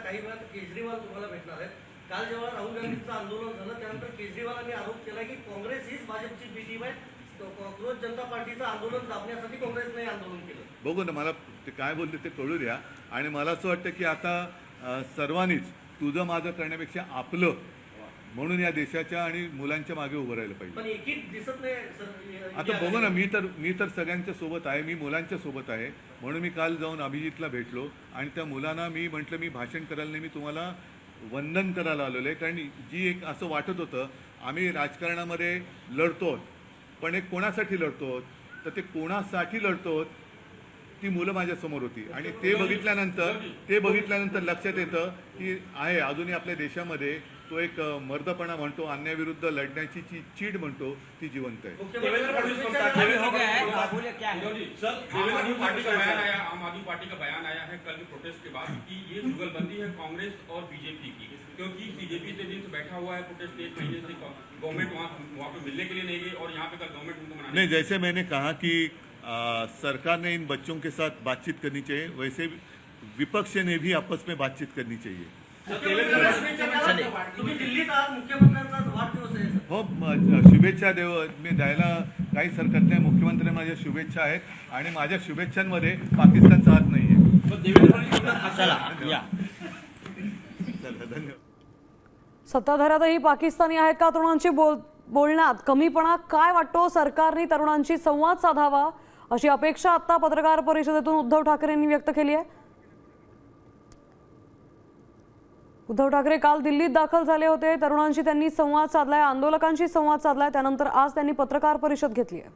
काही वेळात केजरीवाल तुम्हाला भेटणार आहेत. काल जेव्हा राहुल गांधींचं आंदोलन झालं त्यानंतर केजरीवालांनी आरोप केला की काँग्रेस हीच भाजपची बी टीम आहे. कॉक्रोच जनता पार्टीचं आंदोलन दाबण्यासाठी काँग्रेसने आंदोलन केलं. बघू ना, मला ते काय बोलते ते कळू द्या. आणि मला असं वाटतं की आता सर्वांनीच तुझं माझं करण्यापेक्षा आपलं म्हणून या देशाच्या आणि मुलांच्या मागे उभं राहिलं पाहिजे. पण एकीच दिसत नाही सर. आता बघू ना, मी तर सगळ्यांच्या सोबत आहे, मी मुलांच्या सोबत आहे. म्हणून मी काल जाऊन अभिजितला भेटलो आणि त्या मुलांना मी म्हटलं मी भाषण करायला नाही, मी तुम्हाला वंदन करायला आलेलो आहे. कारण जी एक असं वाटत होतं आम्ही राजकारणामध्ये लढतो, पण एक कोणासाठी लढतो, तर ते कोणासाठी लढतो ती मुलं माझ्यासमोर होती. आणि ते बघितल्यानंतर लक्षात येतं की आहे अजूनही आपल्या देशामध्ये तो एक मर्दपणा म्हणतो, अन्यायाविरुद्ध लढण्याची जी चीड म्हणतो ती जिवंत आहे. आम आदमी पार्टी का बयान आया है कल के प्रोटेस्ट के बाद कि ये जुगलबंदी है कांग्रेस और बीजेपी की, क्योंकि बीजेपी इतने दिन से बैठा हुआ है प्रोटेस्ट 1 महीने से, गवर्नमेंट वहाँ पे मिलने के लिए नहीं गई और यहाँ पे कल गवर्नमेंट उनको मना नहीं. जैसे मैंने कहा कि सरकार ने इन बच्चों के साथ बातचीत करनी चाहिए, वैसे विपक्ष ने भी आपस में बातचीत करनी चाहिए. तुम्ही दिल्लीत आहात, मुख्यमंत्र्यांचा वाढदिवस आहे. हो, शुभेच्छा मी द्यायला काहीच हरकत नाही. मुख्यमंत्री माझ्या शुभेच्छा आहेत आणि माझ्या शुभेच्छांमध्ये पाकिस्तानचा हात नाही आहे. चला धन्यवाद. सत्ताधाऱ्यातही पाकिस्तानी आहेत का? तरुणांची बोलण्यात कमीपणा काय वाटतो? सरकारने तरुणांशी संवाद साधावा अशी अपेक्षा आता पत्रकार परिषदेतून उद्धव ठाकरेंनी व्यक्त केली आहे. उद्धव ठाकरे काल दिल्लीत दाखल झाले होते. तरुणांशी त्यांनी संवाद साधलाय, आंदोलकांशी संवाद साधलाय. त्यानंतर आज त्यांनी पत्रकार परिषद घेतली आहे.